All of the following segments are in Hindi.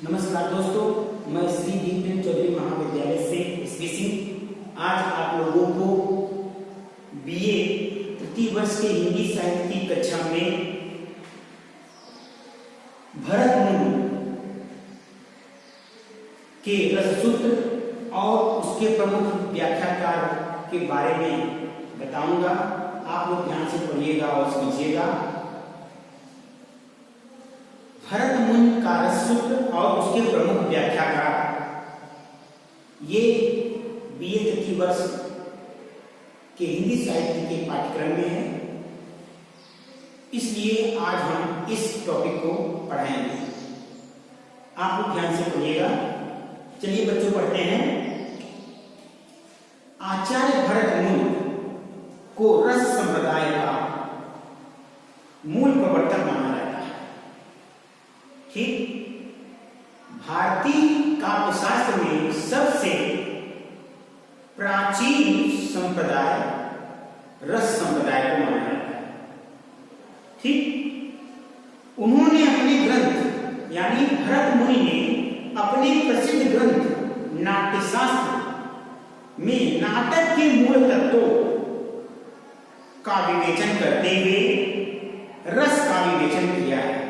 नमस्कार दोस्तों, मैं श्री दीपेन चौधरी महाविद्यालय से एसपी सिंह आज आप लोगों को बीए तृतीय वर्ष के हिंदी साहित्य की कक्षा में भरत मुनि के रससूत्र और उसके प्रमुख व्याख्याकार के बारे में बताऊंगा। आप लोग ध्यान से पढ़िएगा और समझिएगा। भरत मुनि का रससूत्र और उसके प्रमुख व्याख्याकार, ये बीए तृतीय वर्ष के हिंदी साहित्य के पाठ्यक्रम में है, इसलिए आज हम इस टॉपिक को पढ़ाएंगे। आप लोग ध्यान से पढ़िएगा। चलिए बच्चों पढ़ते हैं। आचार्य भरत मुनि को रस संप्रदाय का मूल प्रवर्तक माना जाता है। ठीक, भारतीय काव्यशास्त्र में सबसे प्राचीन संप्रदाय रस संप्रदाय को माना जाता है। ठीक, उन्होंने अपने ग्रंथ यानी भरत मुनि ने अपने प्रसिद्ध ग्रंथ नाट्यशास्त्र में नाटक के मूल तत्वों का विवेचन करते हुए रस का विवेचन किया है।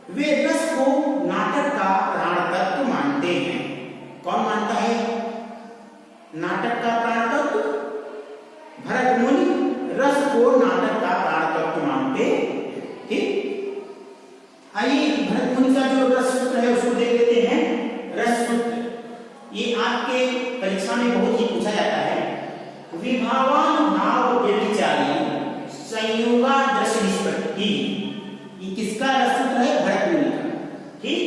वे रस को नाटक का प्राण तत्व मानते हैं। कौन मानता है नाटक का प्राण तत्व? भरत मुनि रस को नाटक का प्राण तत्व मानते हैं। ठीक, आइए भरत मुनि का जो रस सूत्र है उसको देख लेते हैं। रस सूत्र ये आपके परीक्षा में बहुत ही पूछा जाता है। विभावानुभाव व्यभिचारी संयोगादर्श निष्पत्ति, ये किसका रस सूत्र है? भरत मुनि का। ठीक,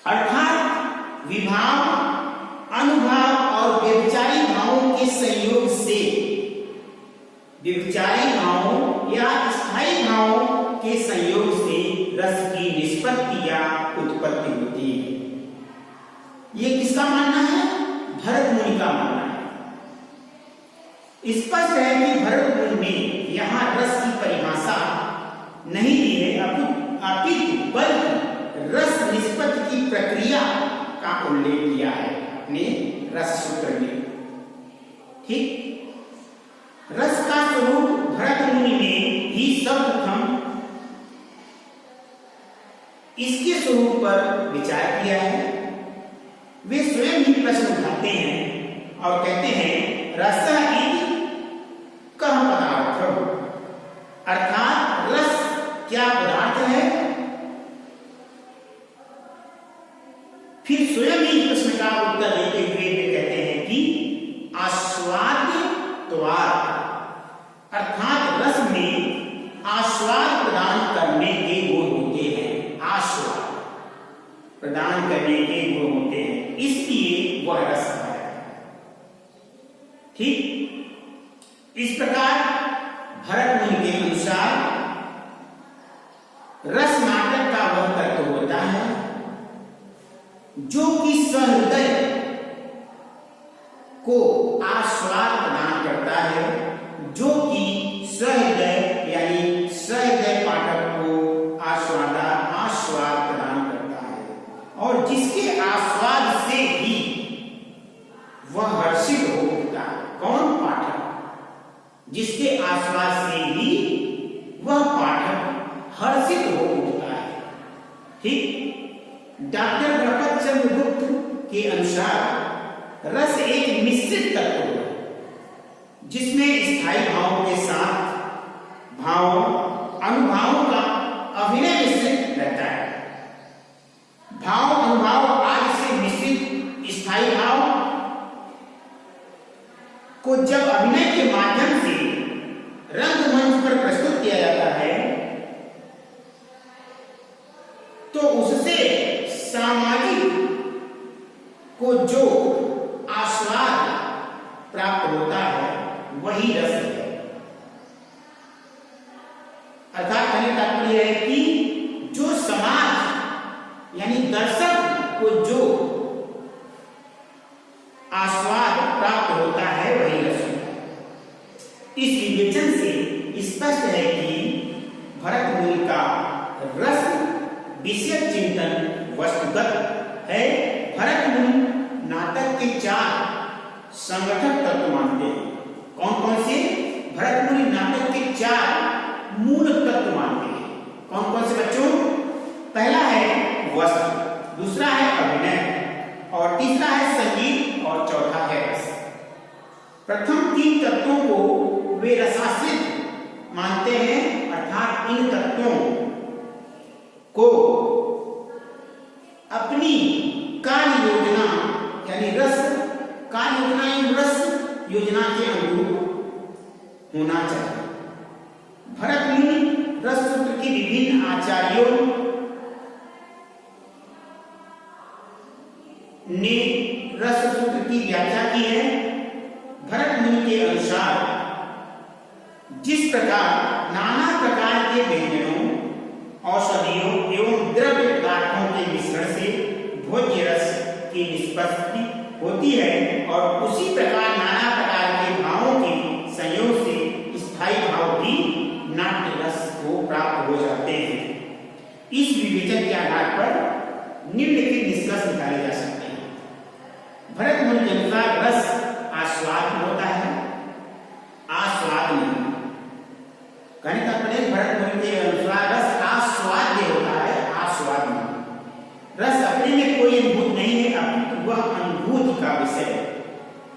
अर्थात विभाव, अनुभाव और व्यभिचारी भावों के संयोग से, व्यभिचारी भावों या स्थायी भावों के संयोग से रस की निष्पत्ति या उत्पत्ति होती है। ये किसका मानना है? भरत मुनि का मानना है। स्पष्ट है कि भरत मुनि ने यहाँ रस की परिभाषा नहीं दी है, अपितु बल्कि रस निष्पत्ति की प्रक्रिया का उल्लेख किया है अपने रस सूत्र में। ठीक, रस का स्वरूप भरत मुनि ने ही सर्वप्रथम इसके स्वरूप पर विचार किया है। वे स्वयं ही प्रश्न उठाते हैं और कहते हैं रसः इति कः पदार्थः, अर्थात रस क्या पदार्थ है? फिर स्वयं ही प्रश्न का उत्तर देते हुए वे कहते हैं कि आस्वाद्यत्वात्, अर्थात रस में आस्वाद प्रदान करने के गुण होते हैं। आस्वाद प्रदान करने के गुण होते हैं, इसलिए वह रस है। ठीक, इस प्रकार भरत मुनि के अनुसार रस नाटक का वह तत्व होता है जो कि सहृदय को आस्वाद प्रदान करता है, जो कि सहृदय यानी सहृदय पाठक को आस्वाद प्रदान करता है और जिसके आस्वाद से ही वह हर्षित हो उठता है। कौन? पाठक। जिसके आस्वाद से ही वह पाठक हर्षित हो उठता है। ठीक, डॉक्टर गणपत चंद्र गुप्त के अनुसार रस एक मिश्रित तत्व है जिसमें स्थायी भावों के साथ भाव अनुभावों का अभिनय मिश्रित रहता है। भाव अनुभाव आदि से मिश्रित स्थायी भाव को जब अभिनय के माध्यम से रंगमंच पर प्रस्तुत किया जाता है तो उससे सामाजिक को जो आस्वाद प्राप्त होता है वही रस है। अर्थात कहने का तात्पर्य है कि जो समाज यानी दर्शक को जो आस्वाद प्राप्त होता है वही रस है। इस विवेचन से स्पष्ट है कि भरत मुनि का रस विषय चिंतन वस्तुगत है। भरत मुनि नाटक के 4 संगठक तत्व मानते हैं। कौन कौन से? भरत मुनि नाटक के 4 मूल तत्व मानते हैं। कौन कौन से बच्चों? पहला है वस्तु, दूसरा है अभिनय, और तीसरा है संगीत, और चौथा है रस। प्रथम 3 तत्वों को वे रसाश्रित मानते हैं, अर्थात इन तत्वों को अपनी कार्य योजना यानी रस कार्य योजना एवं रस योजना के अनुरूप होना चाहिए। भरत मुनि रस सूत्र के विभिन्न आचार्यों ने रस सूत्र की व्याख्या की है। भरत मुनि के अनुसार जिस प्रकार नाना प्रकार के व्यंजनों, औषधियों एवं द्रव्य पदार्थों के मिश्रण से भोज्य रस की निष्पत्ति होती है, और उसी प्रकार नाना प्रकार के भावों के संयोग से स्थायी भाव भी नाट्य रस को प्राप्त हो जाते हैं। इस विवेचन के आधार पर निम्नलिखित निष्कर्ष निकाले जा सकते हैं। भरत मुनि के अनुसार रस आस्वाद होता है, आस्वाद नहीं। कहने का मतलब भरत मुनि के अनुसार रस आस्वाद्य होता है, आस्वाद नहीं। रस अपने में कोई अनुभूत नहीं है, अपितु वह अनुभूति का विषय है।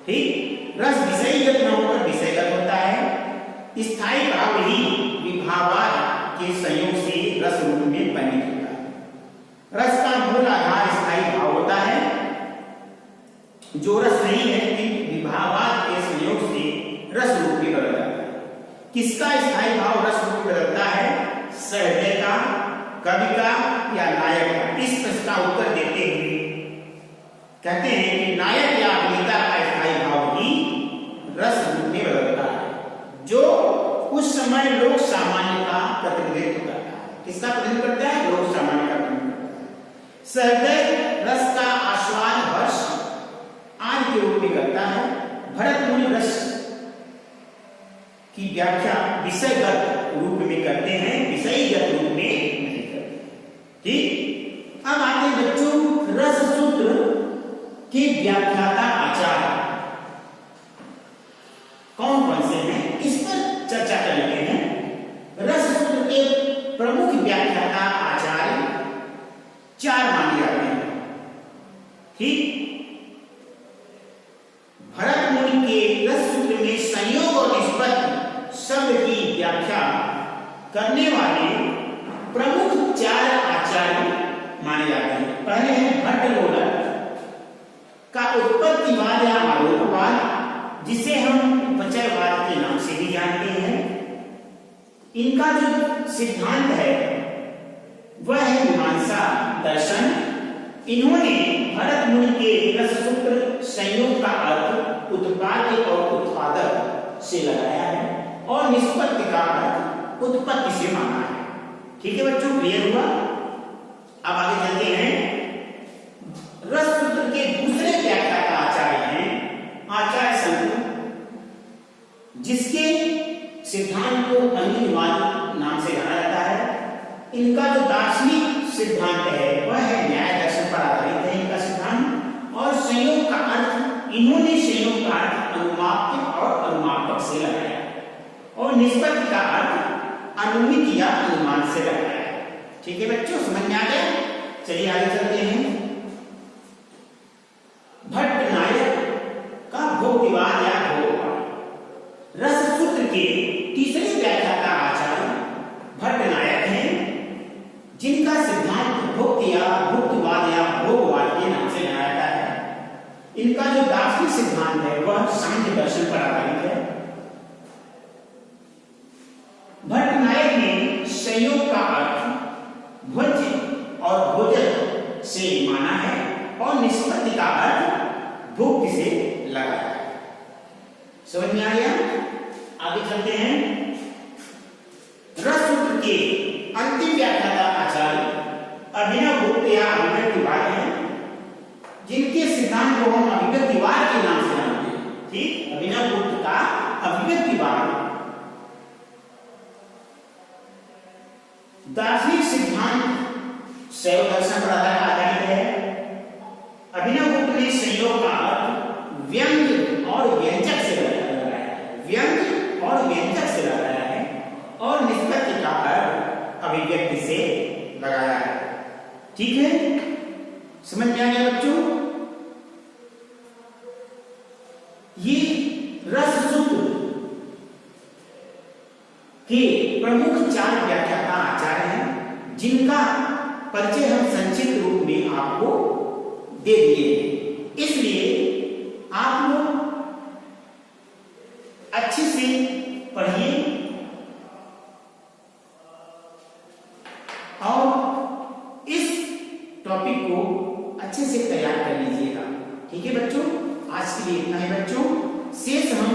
ठीक, रस विषयगत न होकर विषयगत होता है। स्थायी भाव ही विभावाद के संयोग से रस रूप में परिणत होता है। रस का मूल आधार स्थायी भाव होता है, जो रस नहीं है किंतु विभावाद के संयोग से रस रूप में बदल जाता है। किसका स्थायी भाव रस रूप में बदलता है? सहृदय का, कवि का या नायक का? इस प्रश्न का उत्तर देते हुए कहते हैं कि नायक या अभिनेता का स्थायी भाव ही रस रूप में बदलता है, जो उस समय लोक सामान्य का प्रतिनिधित्व करता है। किसका प्रतिनिधित्व करता है? लोक सामान्य का प्रतिनिधित्व करता है। सहृदय रस का आस्वाद हर्ष आदि के रूप में करता है। भरत मुनि रस की व्याख्या विषयगत रूप में करते हैं, विषयगत रूप में नहीं करते। ठीक, अब आते हैं बच्चों रस सूत्र के व्याख्याता आचार्य कौन कौन से हैं, इस पर चर्चा कर लेते हैं। रस सूत्र के प्रमुख व्याख्याता आचार्य 4 माने जाते हैं। ठीक, भरत मुनि के रस सूत्र में संयोग और निष्पत्ति शब्द की व्याख्या करने वाले प्रमुख 4 आचार्य माने जाते हैं। पहले हैं भट्टलोलक का उत्पत्तिवाद या आरोपवाद, जिसे हम उपचयवाद के नाम से भी जानते हैं। इनका जो सिद्धांत है वह है मीमांसा दर्शन। इन्होंने भरत मुनि के रस सूत्र संयोग का अर्थ उत्पाद्य और उत्पादक से लगाया है, और निष्पत्ति का अर्थ उत्पत्ति से माना है। ठीक है बच्चों, क्लियर हुआ? अब आगे चलते हैं। रस सूत्र के दूसरे व्याख्याता आचार्य हैं आचार्य शंकर, जिसके सिद्धांत को अनिवार्य नाम से जाना जाता है। इनका जो दार्शनिक सिद्धांत है वह है न्याय दर्शन पर आधारित है इनका सिद्धांत। और संयोग का अर्थ इन्होंने संयोग का अर्थ अनुमाप्य और अनुमापक से लगाया, और निष्पत्ति का अर्थ अनुमित या अनुमान से लगाया। ठीक है बच्चों, समझ में आ गया? चलिए आगे चलते हैं। भट्ट नायक का भोक्तिवाद या भोगवाद। रस सूत्र के तीसरे व्याख्याता आचार्य भट्ट नायक हैं, जिनका सिद्धांत भोक्ति या भुक्तिवाद या भोगवाद के नाम से जाना जाता है। इनका जो दार्शनिक सिद्धांत है वह सांख्य दर्शन पर आधारित है। भट्ट नायक ने संयोग का अर्थ भोज्य और भोजन से माना है, और निष्पत्ति का अर्थ भुक्ति से लगाया है। समझ में आ गया? आगे चलते हैं। रस सूत्र के अंतिम व्याख्याता आचार्य अभिनव गुप्त या अभिव्यक्तिवाद हैं, जिनके सिद्धांत को हम अभिव्यक्तिवाद के नाम से जानते हैं। ठीक, अभिनव गुप्त का अभिव्यक्तिवाद दार्शनिक सिद्धांत शैव दर्शन पर आधारित है। अभिनवगुप्त ने संयोग का अर्थ व्यंग्य और व्यंजक से लगाया है, व्यंग्य और व्यंजक से लगाया है, और निष्पत्ति का अर्थ अभिव्यक्ति से लगाया है। ठीक है, समझ में आ गया बच्चों? ये रस सूत्र के प्रमुख 4 व्याख्याता आचार्य हैं, जिनका परिचय हम संक्षिप्त रूप में आपको दे दिए हैं। इसलिए आप लोग अच्छे से पढ़िए और इस टॉपिक को अच्छे से तैयार कर लीजिएगा। ठीक है बच्चों, आज के लिए इतना ही बच्चों। शेष हम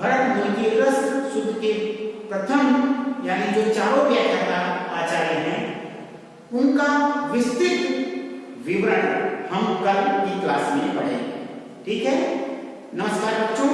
भरत मुनि के रस सूत्र के प्रथम यानी जो 4 व्याख्याता आचार्य हैं उनका विस्तृत विवरण हम कल की क्लास में पढ़ेंगे। ठीक है, नमस्कार बच्चों।